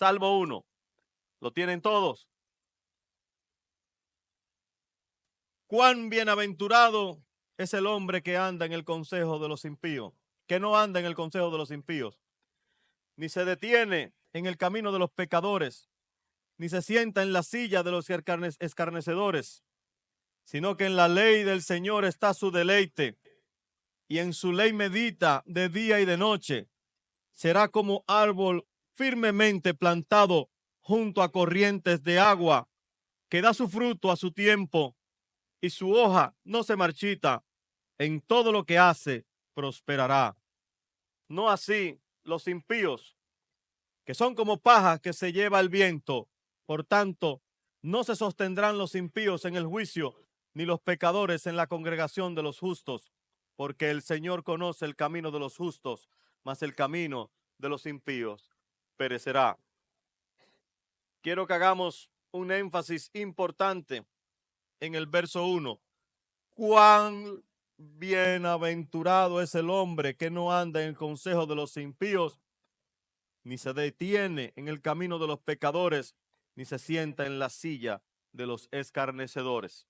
Salmo 1. ¿Lo tienen todos? Cuán bienaventurado es el hombre que anda en el consejo de los impíos, que no anda en el consejo de los impíos, ni se detiene en el camino de los pecadores, ni se sienta en la silla de los escarnecedores, sino que en la ley del Señor está su deleite, y en su ley medita de día y de noche. Será como árbol firmemente plantado junto a corrientes de agua, que da su fruto a su tiempo, y su hoja no se marchita. En todo lo que hace, prosperará. No así los impíos, que son como paja que se lleva el viento. Por tanto, no se sostendrán los impíos en el juicio, ni los pecadores en la congregación de los justos, porque el Señor conoce el camino de los justos, mas el camino de los impíos perecerá. Quiero que hagamos un énfasis importante en el verso 1. Cuán bienaventurado es el hombre que no anda en el consejo de los impíos, ni se detiene en el camino de los pecadores, ni se sienta en la silla de los escarnecedores.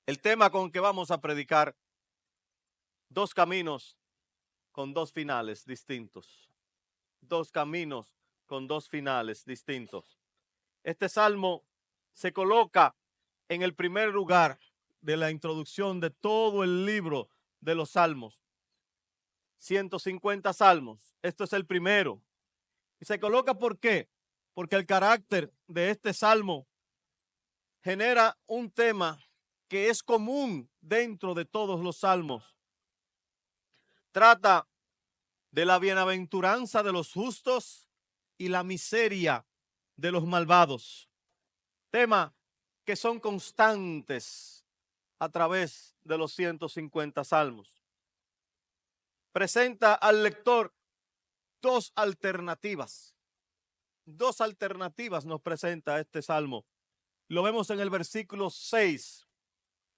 El tema con que vamos a predicar: dos caminos con dos finales distintos. Dos caminos con dos finales distintos. Este salmo se coloca en el primer lugar de la introducción de todo el libro de los salmos. 150 salmos. Esto es el primero. Y se coloca ¿por qué? Porque el carácter de este salmo genera un tema que es común dentro de todos los salmos. Trata de la bienaventuranza de los justos y la miseria de los malvados. Tema que son constantes a través de los 150 salmos. Presenta al lector dos alternativas. Dos alternativas nos presenta este salmo. Lo vemos en el versículo 6.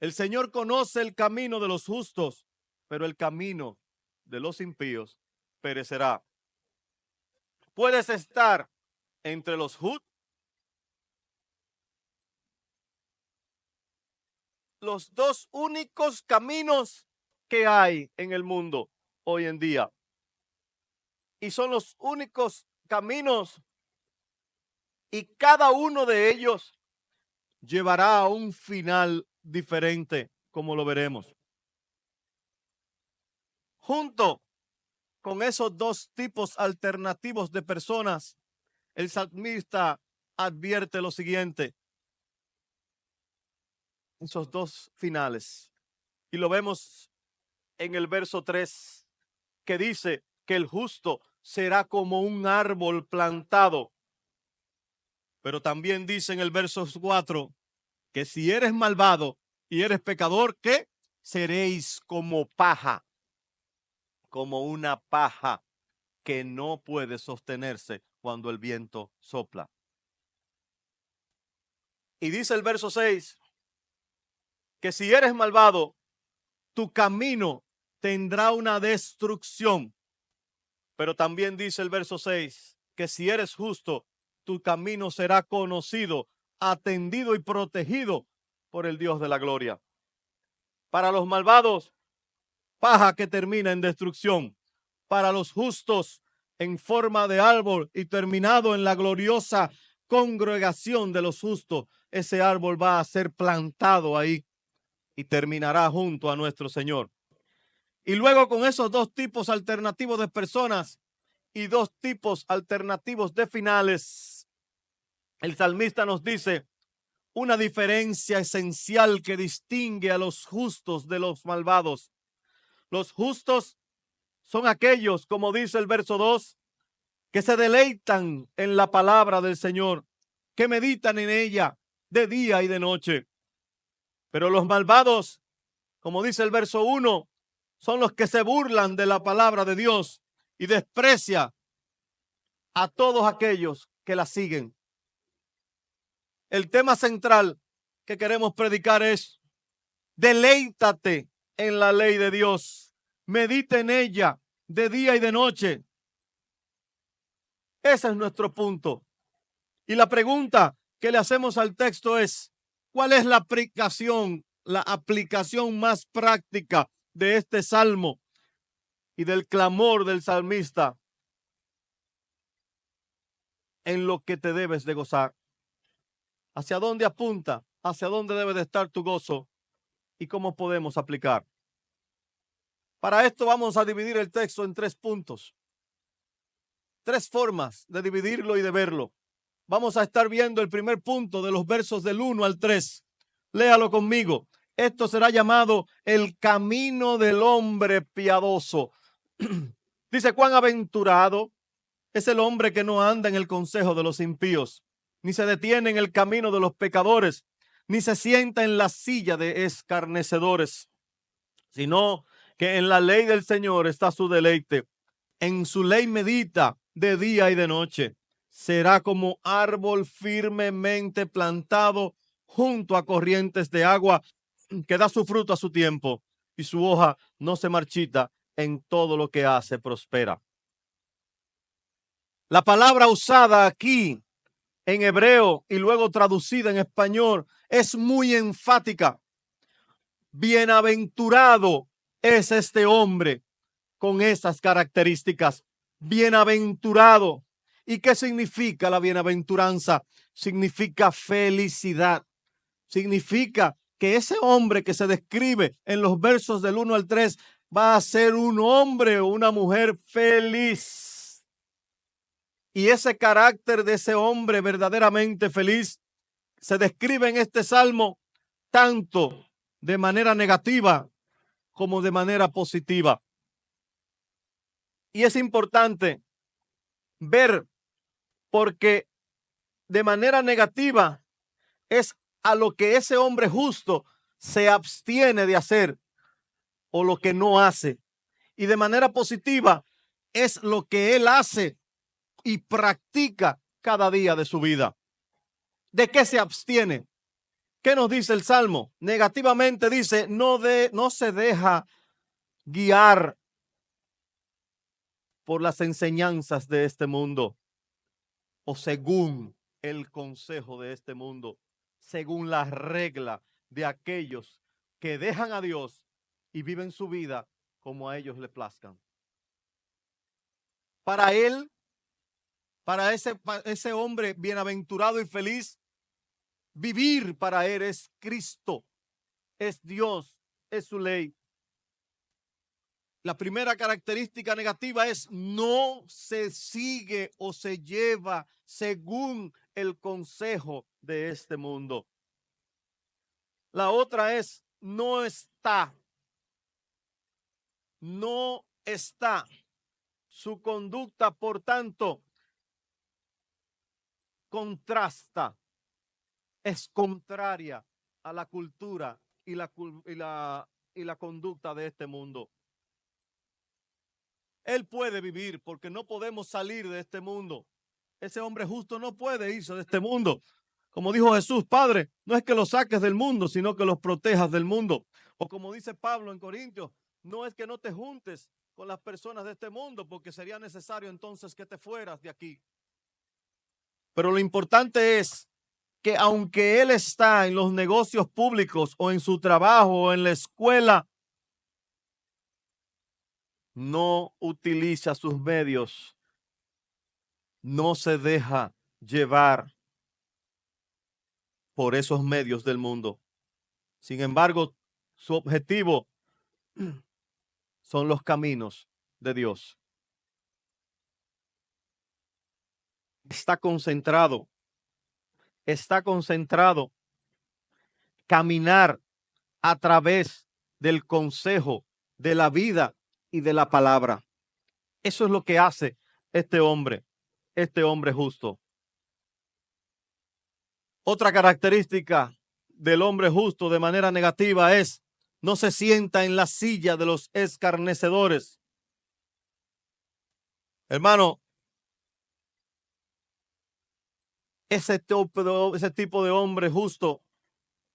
El Señor conoce el camino de los justos, pero el camino de los impíos perecerá. Puedes estar entre los justos, los dos únicos caminos que hay en el mundo hoy en día. Y son los únicos caminos, y cada uno de ellos llevará a un final diferente, como lo veremos. Junto con esos dos tipos alternativos de personas, el salmista advierte lo siguiente: esos dos finales. Y lo vemos en el verso 3, que dice que el justo será como un árbol plantado. Pero también dice en el verso 4 que si eres malvado y eres pecador, ¿qué? Seréis como paja, como una paja que no puede sostenerse cuando el viento sopla. Y dice el verso 6 que si eres malvado, tu camino tendrá una destrucción. Pero también dice el verso 6 que si eres justo, tu camino será conocido, atendido y protegido por el Dios de la gloria. Para los malvados, paja que termina en destrucción. Para los justos, en forma de árbol y terminado en la gloriosa congregación de los justos, ese árbol va a ser plantado ahí y terminará junto a nuestro Señor. Y luego, con esos dos tipos alternativos de personas y dos tipos alternativos de finales, el salmista nos dice una diferencia esencial que distingue a los justos de los malvados. Los justos son aquellos, como dice el verso 2, que se deleitan en la palabra del Señor, que meditan en ella de día y de noche. Pero los malvados, como dice el verso 1, son los que se burlan de la palabra de Dios y desprecia a todos aquellos que la siguen. El tema central que queremos predicar es: deleítate en la ley de Dios, medita en ella de día y de noche. Ese es nuestro punto. Y la pregunta que le hacemos al texto es, ¿cuál es la aplicación más práctica de este salmo y del clamor del salmista en lo que te debes de gozar? ¿Hacia dónde apunta? ¿Hacia dónde debe de estar tu gozo? ¿Y cómo podemos aplicar? Para esto vamos a dividir el texto en 3 puntos. 3 formas de dividirlo y de verlo. Vamos a estar viendo el primer punto de los versos del 1 al 3. Léalo conmigo. Esto será llamado el camino del hombre piadoso. Dice, cuán aventurado es el hombre que no anda en el consejo de los impíos, ni se detiene en el camino de los pecadores, ni se sienta en la silla de escarnecedores, sino que en la ley del Señor está su deleite. En su ley medita de día y de noche. Será como árbol firmemente plantado junto a corrientes de agua, que da su fruto a su tiempo y su hoja no se marchita. En todo lo que hace prospera. La palabra usada aquí en hebreo y luego traducida en español es muy enfática. Bienaventurado es este hombre con esas características. Bienaventurado. ¿Y qué significa la bienaventuranza? Significa felicidad. Significa que ese hombre que se describe en los versos del 1 al 3 va a ser un hombre o una mujer feliz. Y ese carácter de ese hombre verdaderamente feliz se describe en este salmo tanto de manera negativa como de manera positiva. Y es importante ver, porque de manera negativa es a lo que ese hombre justo se abstiene de hacer o lo que no hace. Y de manera positiva es lo que él hace y practica cada día de su vida. ¿De qué se abstiene? ¿Qué nos dice el Salmo? Negativamente dice, no se deja guiar por las enseñanzas de este mundo o según el consejo de este mundo, según la regla de aquellos que dejan a Dios y viven su vida como a ellos les plazcan. Para él, para ese hombre bienaventurado y feliz, vivir para él es Cristo, es Dios, es su ley. La primera característica negativa es no se sigue o se lleva según el consejo de este mundo. La otra es no está. No está. Su conducta, por tanto, contrasta, es contraria a la cultura y la conducta de este mundo. Él puede vivir porque no podemos salir de este mundo. Ese hombre justo no puede irse de este mundo. Como dijo Jesús, Padre, no es que los saques del mundo, sino que los protejas del mundo. O como dice Pablo en Corintios, no es que no te juntes con las personas de este mundo, porque sería necesario entonces que te fueras de aquí. Pero lo importante es que aunque él está en los negocios públicos o en su trabajo o en la escuela, no utiliza sus medios, no se deja llevar por esos medios del mundo. Sin embargo, su objetivo son los caminos de Dios. Está concentrado caminar a través del consejo, de la vida y de la palabra. Eso es lo que hace este hombre justo. Otra característica del hombre justo de manera negativa es no se sienta en la silla de los escarnecedores. Hermano, ese tipo de hombre justo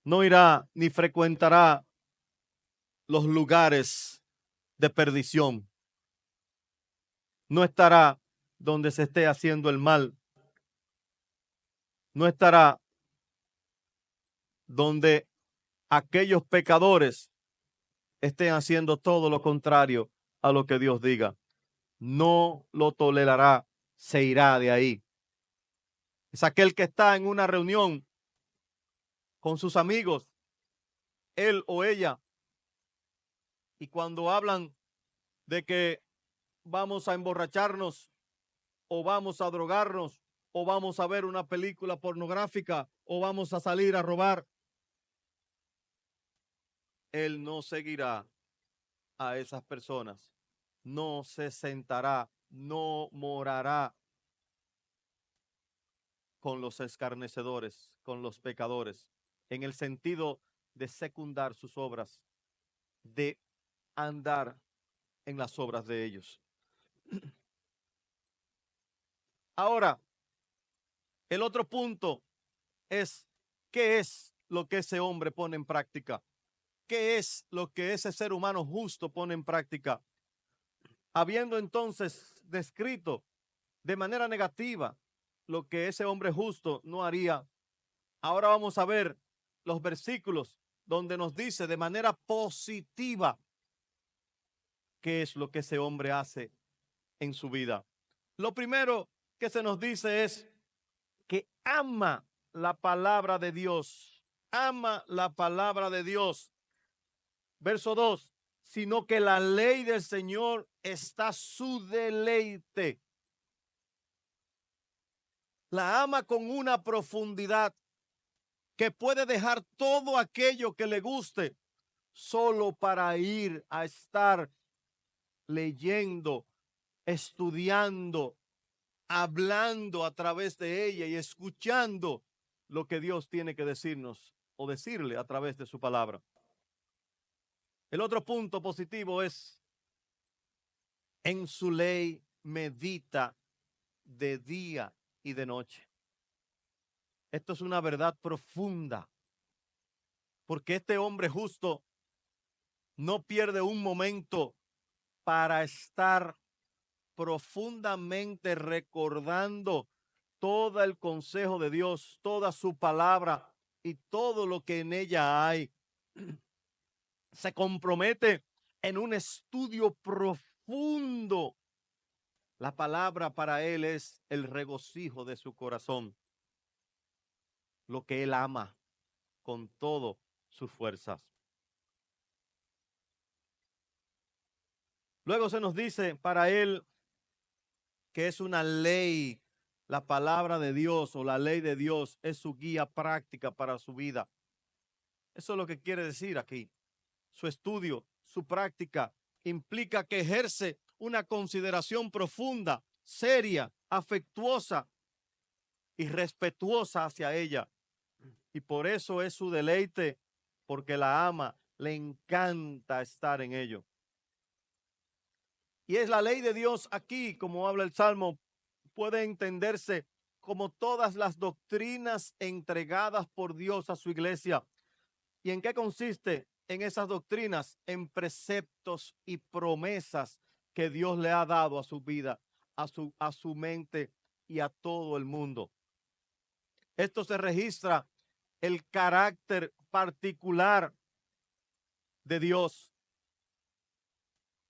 no irá ni frecuentará los lugares de perdición. No estará donde se esté haciendo el mal. No estará donde aquellos pecadores estén haciendo todo lo contrario a lo que Dios diga. No lo tolerará, se irá de ahí. Es aquel que está en una reunión con sus amigos, él o ella, y cuando hablan de que vamos a emborracharnos o vamos a drogarnos o vamos a ver una película pornográfica o vamos a salir a robar, él no seguirá a esas personas, no se sentará, no morará con los escarnecedores, con los pecadores, en el sentido de secundar sus obras, de andar en las obras de ellos. Ahora, el otro punto es, ¿qué es lo que ese hombre pone en práctica? ¿Qué es lo que ese ser humano justo pone en práctica? Habiendo entonces descrito de manera negativa lo que ese hombre justo no haría, ahora vamos a ver los versículos donde nos dice de manera positiva qué es lo que ese hombre hace en su vida. Lo primero que se nos dice es que ama la palabra de Dios, ama la palabra de Dios. Verso 2, sino que la ley del Señor está su deleite. La ama con una profundidad que puede dejar todo aquello que le guste solo para ir a estar leyendo, estudiando, hablando a través de ella y escuchando lo que Dios tiene que decirnos o decirle a través de su palabra. El otro punto positivo es, en su ley medita de día y de noche. Esto es una verdad profunda, porque este hombre justo no pierde un momento para estar profundamente recordando todo el consejo de Dios, toda su palabra y todo lo que en ella hay. Se compromete en un estudio profundo. La palabra para él es el regocijo de su corazón, lo que él ama con todo sus fuerzas. Luego se nos dice para él que es una ley, la palabra de Dios o la ley de Dios es su guía práctica para su vida. Eso es lo que quiere decir aquí. Su estudio, su práctica, implica que ejerce una consideración profunda, seria, afectuosa y respetuosa hacia ella. Y por eso es su deleite, porque la ama, le encanta estar en ello. Y es la ley de Dios aquí, como habla el Salmo, puede entenderse como todas las doctrinas entregadas por Dios a su iglesia. ¿Y en qué consiste? En esas doctrinas, en preceptos y promesas que Dios le ha dado a su vida, a su mente y a todo el mundo. Esto se registra el carácter particular de Dios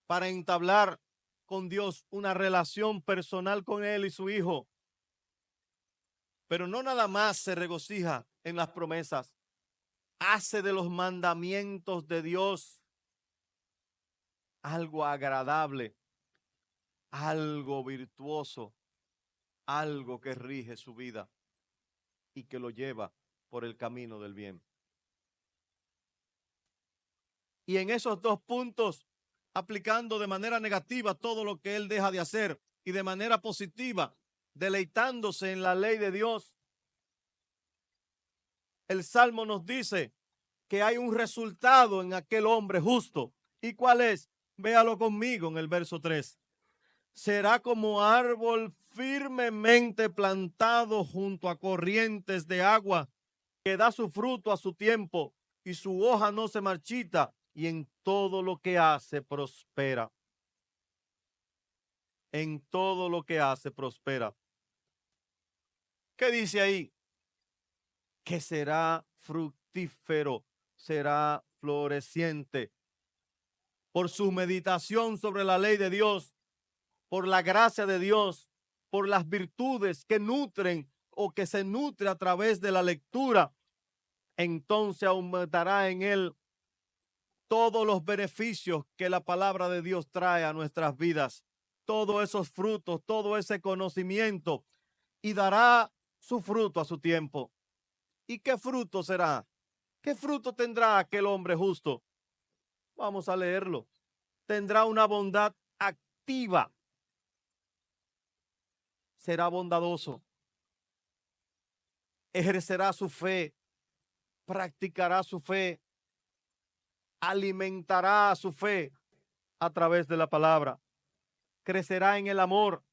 para entablar con Dios una relación personal con Él y su Hijo. Pero no nada más se regocija en las promesas, hace de los mandamientos de Dios algo agradable, algo virtuoso, algo que rige su vida y que lo lleva por el camino del bien. Y en esos dos puntos, aplicando de manera negativa todo lo que él deja de hacer y de manera positiva, deleitándose en la ley de Dios, el Salmo nos dice que hay un resultado en aquel hombre justo. ¿Y cuál es? Véalo conmigo en el verso 3. Será como árbol firmemente plantado junto a corrientes de agua, que da su fruto a su tiempo y su hoja no se marchita, y en todo lo que hace prospera. en todo lo que hace prospera. ¿Qué dice ahí? Que será fructífero, será floreciente. Por su meditación sobre la ley de Dios, por la gracia de Dios, por las virtudes que nutren o que se nutre a través de la lectura, entonces aumentará en él todos los beneficios que la palabra de Dios trae a nuestras vidas, todos esos frutos, todo ese conocimiento, y dará su fruto a su tiempo. ¿Y qué fruto será? ¿Qué fruto tendrá aquel hombre justo? Vamos a leerlo. Tendrá una bondad activa. Será bondadoso. Ejercerá su fe. Practicará su fe. Alimentará su fe a través de la palabra. Crecerá en el amor,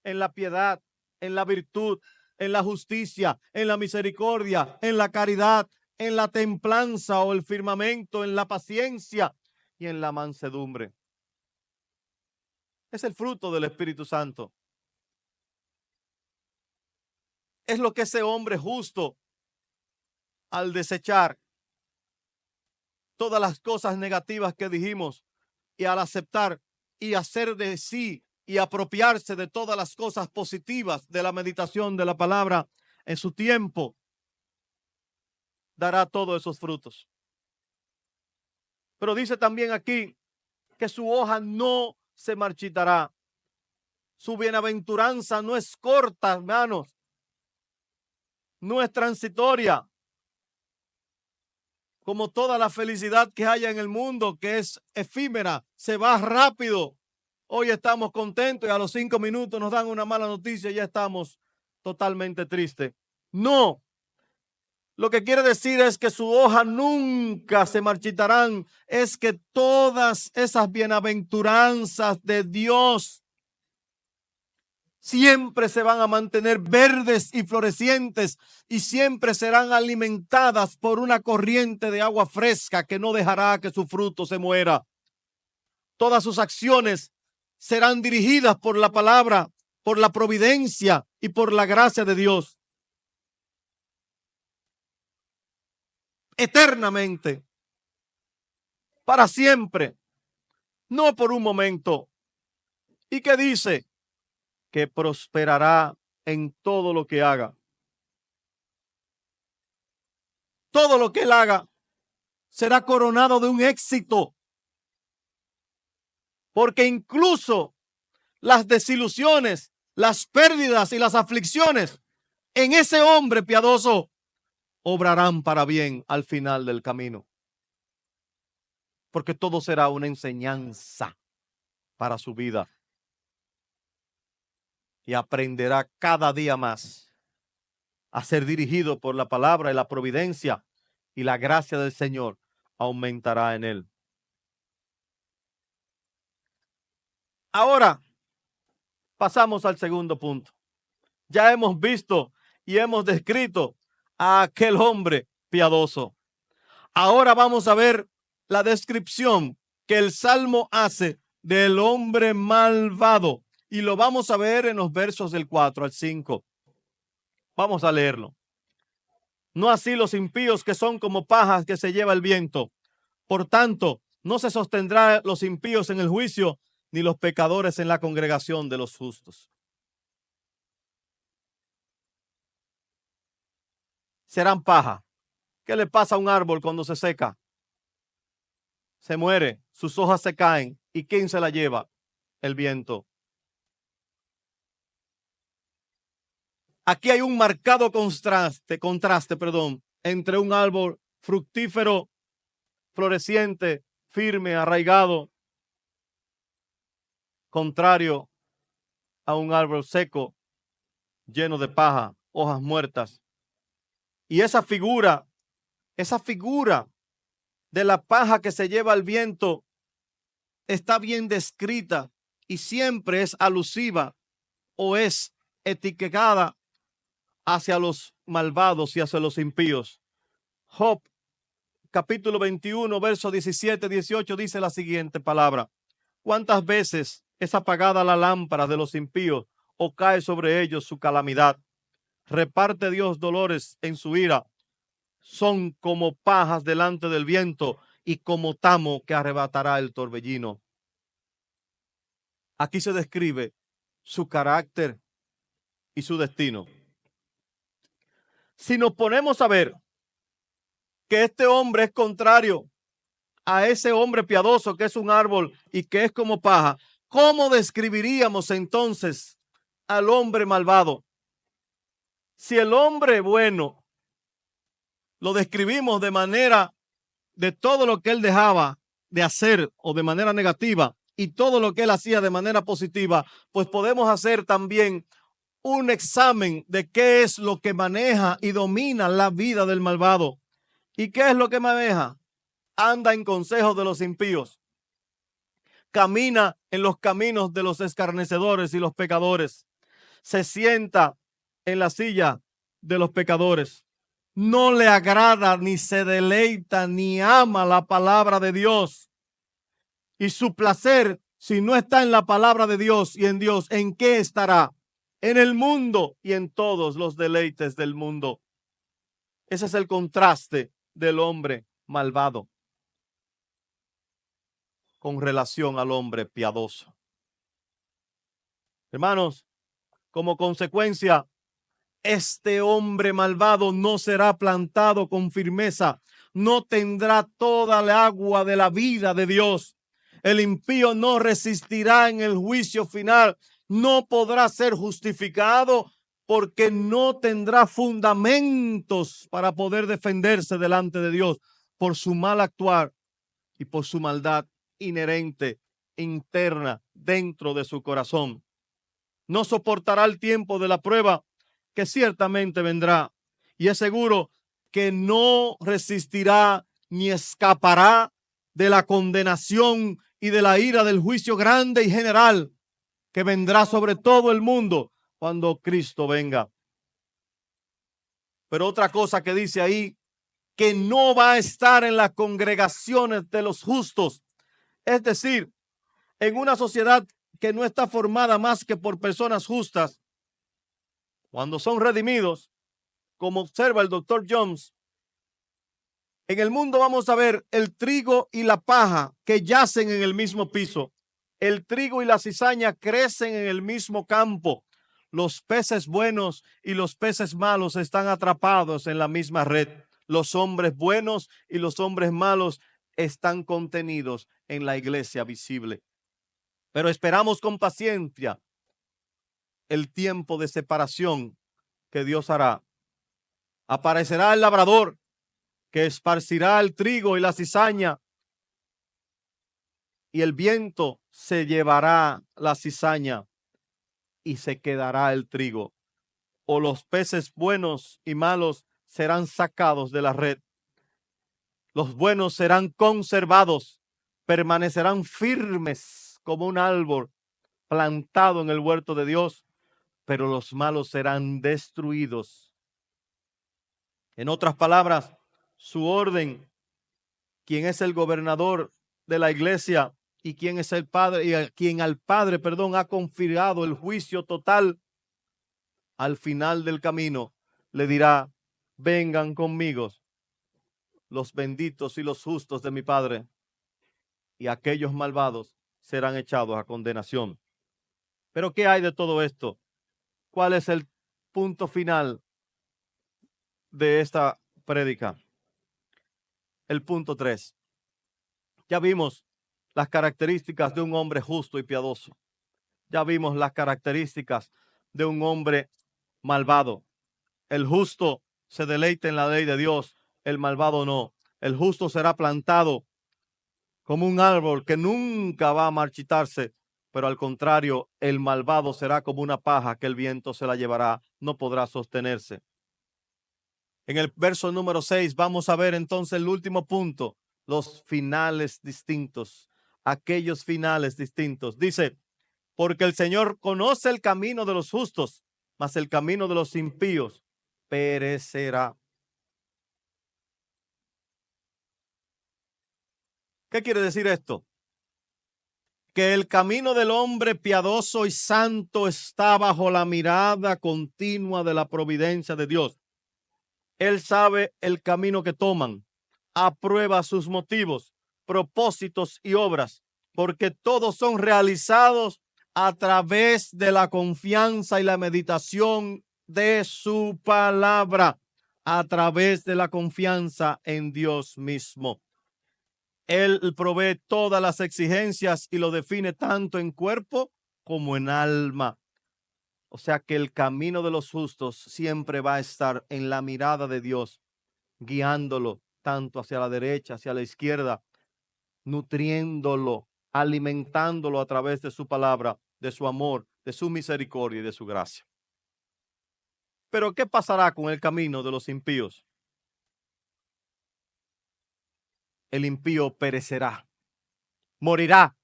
en la piedad, en la virtud, en la justicia, en la misericordia, en la caridad, en la templanza o el firmamento, en la paciencia y en la mansedumbre. Es el fruto del Espíritu Santo. Es lo que ese hombre justo, al desechar todas las cosas negativas que dijimos y al aceptar y hacer de sí y apropiarse de todas las cosas positivas de la meditación de la palabra en su tiempo, dará todos esos frutos. Pero dice también aquí que su hoja no se marchitará. Su bienaventuranza no es corta, hermanos. No es transitoria. Como toda la felicidad que haya en el mundo, que es efímera, se va rápido. Hoy estamos contentos y a los 5 minutos nos dan una mala noticia y ya estamos totalmente tristes. No. Lo que quiere decir es que su hoja nunca se marchitarán. Es que todas esas bienaventuranzas de Dios siempre se van a mantener verdes y florecientes y siempre serán alimentadas por una corriente de agua fresca que no dejará que su fruto se muera. Todas sus acciones serán dirigidas por la palabra, por la providencia y por la gracia de Dios. Eternamente, para siempre, no por un momento. ¿Y qué dice? Que prosperará en todo lo que haga. Todo lo que él haga será coronado de un éxito. Porque incluso las desilusiones, las pérdidas y las aflicciones en ese hombre piadoso obrarán para bien al final del camino. Porque todo será una enseñanza para su vida. Y aprenderá cada día más a ser dirigido por la palabra y la providencia, y la gracia del Señor aumentará en él. Ahora pasamos al segundo punto. Ya hemos visto y hemos descrito a aquel hombre piadoso. Ahora vamos a ver la descripción que el Salmo hace del hombre malvado. Y lo vamos a ver en los versos del 4 al 5. Vamos a leerlo. No así los impíos, que son como pajas que se lleva el viento. Por tanto, no se sostendrá los impíos en el juicio, ni los pecadores en la congregación de los justos. Serán paja. ¿Qué le pasa a un árbol cuando se seca? Se muere, sus hojas se caen. ¿Y quién se la lleva? El viento. Aquí hay un marcado contraste, entre un árbol fructífero, floreciente, firme, arraigado, contrario a un árbol seco, lleno de paja, hojas muertas. Y esa figura de la paja que se lleva el viento está bien descrita y siempre es alusiva o es etiquetada hacia los malvados y hacia los impíos. Job, capítulo 21, verso 17, 18, dice la siguiente palabra. ¿Cuántas veces es apagada la lámpara de los impíos o cae sobre ellos su calamidad. Reparte Dios dolores en su ira. Son como pajas delante del viento y como tamo que arrebatará el torbellino. Aquí se describe su carácter y su destino. Si nos ponemos a ver que este hombre es contrario a ese hombre piadoso que es un árbol y que es como paja, ¿cómo describiríamos entonces al hombre malvado? Si el hombre bueno lo describimos de manera de todo lo que él dejaba de hacer o de manera negativa y todo lo que él hacía de manera positiva, pues podemos hacer también un examen de qué es lo que maneja y domina la vida del malvado. ¿Y qué es lo que maneja? Anda en consejos de los impíos. Camina en los caminos de los escarnecedores y los pecadores. Se sienta en la silla de los pecadores. No le agrada, ni se deleita, ni ama la palabra de Dios. Y su placer, si no está en la palabra de Dios y en Dios, ¿en qué estará? En el mundo y en todos los deleites del mundo. Ese es el contraste del hombre malvado con relación al hombre piadoso. Hermanos, como consecuencia, este hombre malvado no será plantado con firmeza, no tendrá toda el agua de la vida de Dios. El impío no resistirá en el juicio final, no podrá ser justificado porque no tendrá fundamentos para poder defenderse delante de Dios por su mal actuar y por su maldad inherente, interna, dentro de su corazón. No soportará el tiempo de la prueba que ciertamente vendrá, y es seguro que no resistirá ni escapará de la condenación y de la ira del juicio grande y general que vendrá sobre todo el mundo cuando Cristo venga. Pero otra cosa que dice ahí, que no va a estar en las congregaciones de los justos, es decir, en una sociedad que no está formada más que por personas justas. Cuando son redimidos, como observa el doctor Jones, en el mundo vamos a ver el trigo y la paja que yacen en el mismo piso. El trigo y la cizaña crecen en el mismo campo. Los peces buenos y los peces malos están atrapados en la misma red. Los hombres buenos y los hombres malos están contenidos en la iglesia visible. Pero esperamos con paciencia el tiempo de separación que Dios hará. Aparecerá el labrador que esparcirá el trigo y la cizaña, y el viento se llevará la cizaña y se quedará el trigo. O los peces buenos y malos serán sacados de la red. Los buenos serán conservados, permanecerán firmes como un árbol plantado en el huerto de Dios, pero los malos serán destruidos. En otras palabras, su orden, quien es el gobernador de la iglesia y quien es el padre, y a quien al padre, ha confiado el juicio total, al final del camino le dirá: vengan conmigo los benditos y los justos de mi Padre, y aquellos malvados serán echados a condenación. Pero ¿qué hay de todo esto? ¿Cuál es el punto final de esta prédica? El punto 3. Ya vimos las características de un hombre justo y piadoso. Ya vimos las características de un hombre malvado. El justo se deleita en la ley de Dios, el malvado no. El justo será plantado como un árbol que nunca va a marchitarse, pero al contrario, el malvado será como una paja que el viento se la llevará, no podrá sostenerse. En el verso número 6 vamos a ver entonces el último punto, los finales distintos, aquellos finales distintos. Dice: porque el Señor conoce el camino de los justos, mas el camino de los impíos perecerá. ¿Qué quiere decir esto? que el camino del hombre piadoso y santo está bajo la mirada continua de la providencia de Dios. Él sabe el camino que toman, aprueba sus motivos, propósitos y obras, porque todos son realizados a través de la confianza y la meditación de su palabra, a través de la confianza en Dios mismo. Él provee todas las exigencias y lo define tanto en cuerpo como en alma. O sea que el camino de los justos siempre va a estar en la mirada de Dios, guiándolo tanto hacia la derecha, hacia la izquierda, nutriéndolo, alimentándolo a través de su palabra, de su amor, de su misericordia y de su gracia. Pero ¿qué pasará con el camino de los impíos? El impío perecerá, morirá,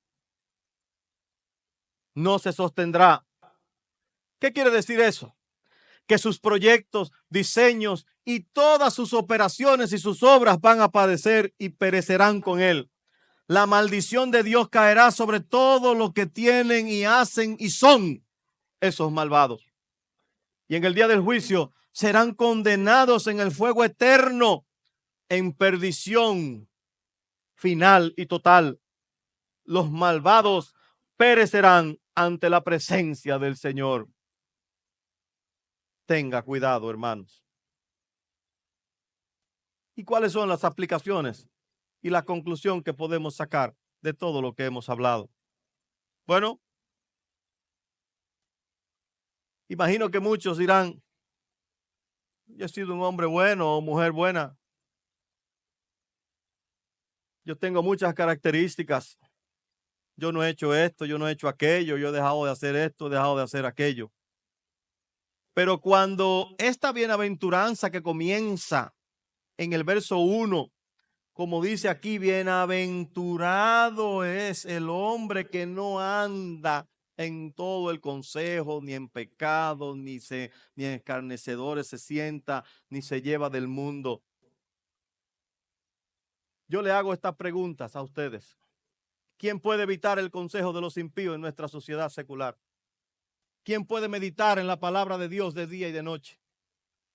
no se sostendrá. ¿Qué quiere decir eso? Que sus proyectos, diseños y todas sus operaciones y sus obras van a padecer y perecerán con él. La maldición de Dios caerá sobre todo lo que tienen y hacen y son esos malvados. Y en el día del juicio serán condenados en el fuego eterno, en perdición final y total. Los malvados perecerán ante la presencia del Señor. Tenga cuidado, hermanos. ¿Y cuáles son las aplicaciones y la conclusión que podemos sacar de todo lo que hemos hablado? Bueno, imagino que muchos dirán, yo he sido un hombre bueno o mujer buena. Yo tengo muchas características. Yo no he hecho esto, yo no he hecho aquello, yo he dejado de hacer esto, he dejado de hacer aquello. Pero cuando esta bienaventuranza que comienza en el verso 1, como dice aquí, bienaventurado es el hombre que no anda en todo el consejo, ni en pecado, ni en escarnecedores se sienta, ni se lleva del mundo. Yo le hago estas preguntas a ustedes. ¿Quién puede evitar el consejo de los impíos en nuestra sociedad secular? ¿Quién puede meditar en la palabra de Dios de día y de noche?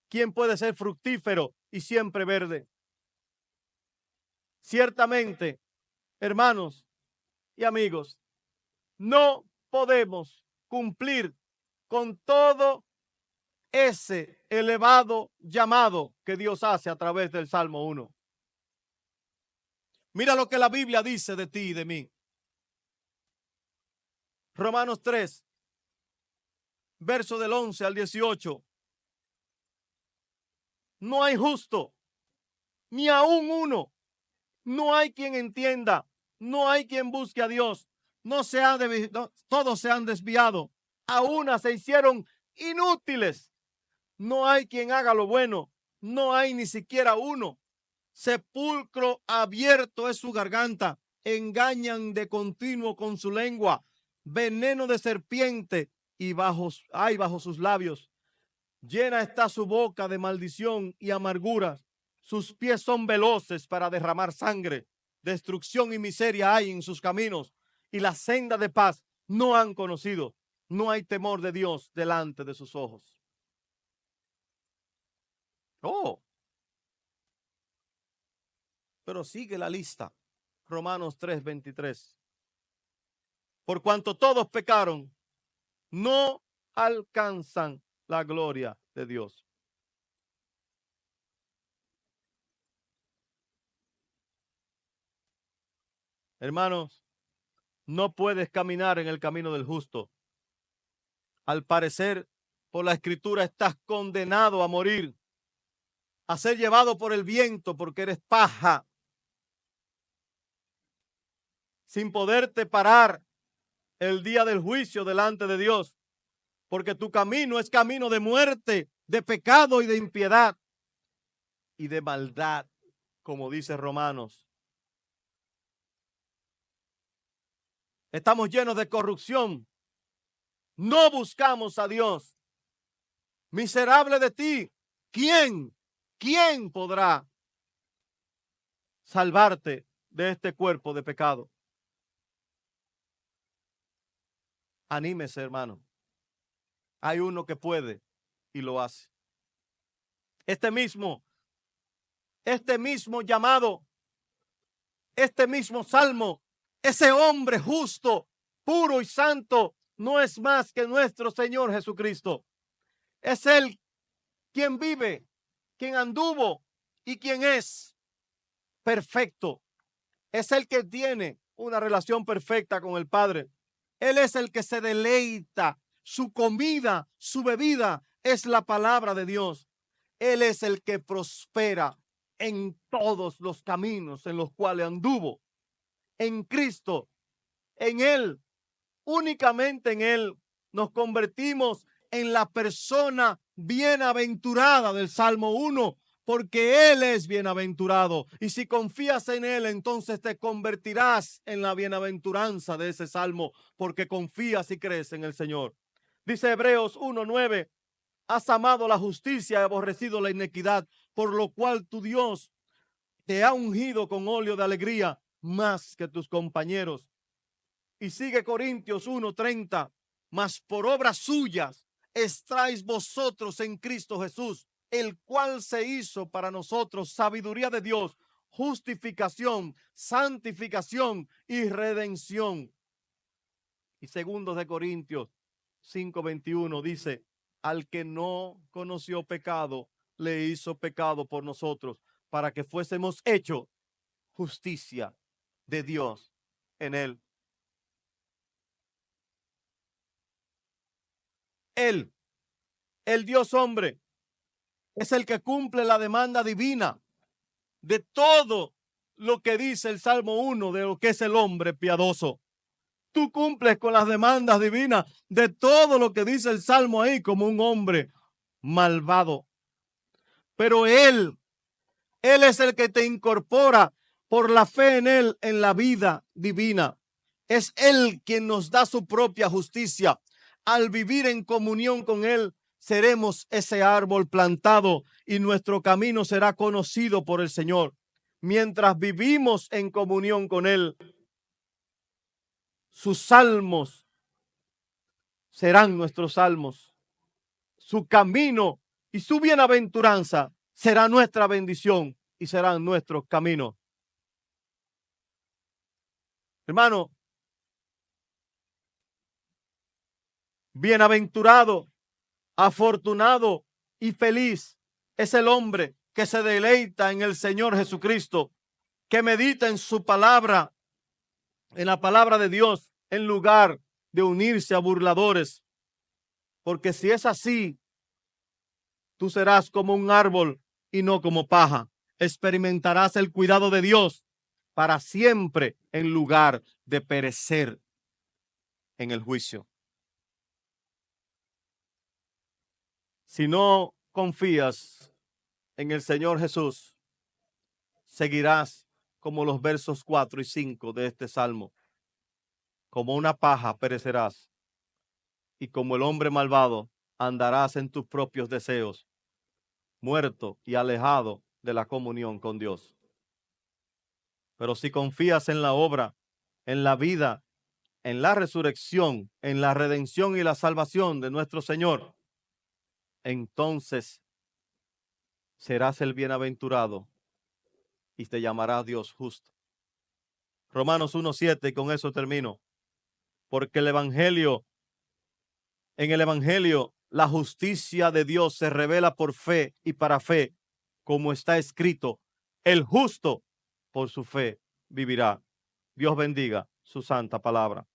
¿Quién puede ser fructífero y siempre verde? Ciertamente, hermanos y amigos, no podemos cumplir con todo ese elevado llamado que Dios hace a través del Salmo 1. Mira lo que la Biblia dice de ti y de mí. Romanos 3, verso del 11 al 18. No hay justo, ni aún uno. No hay quien entienda, no hay quien busque a Dios. Todos se han desviado. A una se hicieron inútiles. No hay quien haga lo bueno. No hay ni siquiera uno. Sepulcro abierto es su garganta. Engañan de continuo con su lengua. Veneno de serpiente y hay bajo sus labios. Llena está su boca de maldición y amarguras. Sus pies son veloces para derramar sangre. Destrucción y miseria hay en sus caminos. Y la senda de paz no han conocido. No hay temor de Dios delante de sus ojos. Oh, pero sigue la lista. Romanos 3:23. Por cuanto todos pecaron, no alcanzan la gloria de Dios. Hermanos, no puedes caminar en el camino del justo. Al parecer, por la escritura estás condenado a morir, a ser llevado por el viento porque eres paja, sin poderte parar el día del juicio delante de Dios, porque tu camino es camino de muerte, de pecado y de impiedad y de maldad, como dice Romanos. Estamos llenos de corrupción. No buscamos a Dios. Miserable de ti, ¿quién podrá salvarte de este cuerpo de pecado? Anímese, hermano. Hay uno que puede y lo hace. Este mismo llamado, este mismo salmo, ese hombre justo, puro y santo, no es más que nuestro Señor Jesucristo. Es Él quien vive, quien anduvo y quien es perfecto. Es el que tiene una relación perfecta con el Padre. Él es el que se deleita. Su comida, su bebida es la palabra de Dios. Él es el que prospera en todos los caminos en los cuales anduvo. En Cristo, en Él, únicamente en Él, nos convertimos en la persona bienaventurada del Salmo 1, porque Él es bienaventurado. Y si confías en Él, entonces te convertirás en la bienaventuranza de ese salmo, porque confías y crees en el Señor. Dice Hebreos 1:9, has amado la justicia y aborrecido la iniquidad, por lo cual tu Dios te ha ungido con óleo de alegría más que tus compañeros. Y sigue Corintios 1:30, mas por obras suyas estáis vosotros en Cristo Jesús, el cual se hizo para nosotros sabiduría de Dios, justificación, santificación y redención. Y segundos de Corintios 5:21 dice, al que no conoció pecado, le hizo pecado por nosotros, para que fuésemos hechos justicia de Dios en él. Él, el Dios hombre, es el que cumple la demanda divina de todo lo que dice el Salmo 1 de lo que es el hombre piadoso. Tú cumples con las demandas divinas de todo lo que dice el Salmo ahí como un hombre malvado. Pero Él es el que te incorpora por la fe en Él en la vida divina. Es Él quien nos da su propia justicia. Al vivir en comunión con Él, seremos ese árbol plantado y nuestro camino será conocido por el Señor. Mientras vivimos en comunión con Él, sus salmos serán nuestros salmos. Su camino y su bienaventuranza será nuestra bendición y serán nuestros caminos. Hermano, bienaventurado, afortunado y feliz es el hombre que se deleita en el Señor Jesucristo, que medita en su palabra, en la palabra de Dios, en lugar de unirse a burladores. Porque si es así, tú serás como un árbol y no como paja. Experimentarás el cuidado de Dios para siempre en lugar de perecer en el juicio. Si no confías en el Señor Jesús, seguirás como los versos 4 y 5 de este salmo. Como una paja perecerás y como el hombre malvado andarás en tus propios deseos, muerto y alejado de la comunión con Dios. Pero si confías en la obra, en la vida, en la resurrección, en la redención y la salvación de nuestro Señor, entonces serás el bienaventurado y te llamará Dios justo. Romanos 1:7, y con eso termino. Porque en el Evangelio, la justicia de Dios se revela por fe y para fe, como está escrito, el justo por su fe vivirá. Dios bendiga su santa palabra.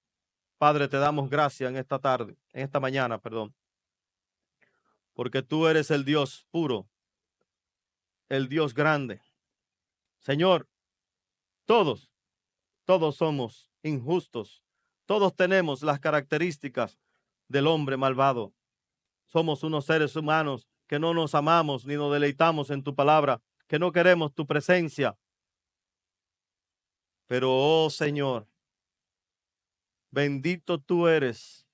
Padre, te damos gracias en esta tarde, en esta mañana, perdón, porque tú eres el Dios puro, el Dios grande. Señor, todos somos injustos. Todos tenemos las características del hombre malvado. Somos unos seres humanos que no nos amamos ni nos deleitamos en tu palabra, que no queremos tu presencia. Pero, oh Señor, bendito tú eres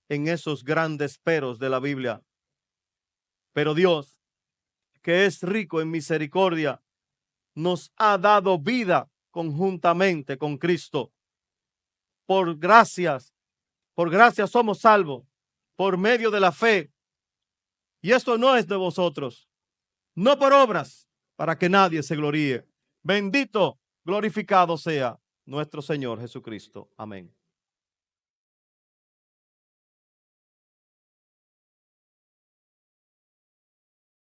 en esos grandes peros de la Biblia. Pero Dios, que es rico en misericordia, nos ha dado vida conjuntamente con Cristo. Por gracias, Por gracia somos salvos, por medio de la fe. Y esto no es de vosotros, no por obras, para que nadie se gloríe. Bendito, glorificado sea nuestro Señor Jesucristo. Amén.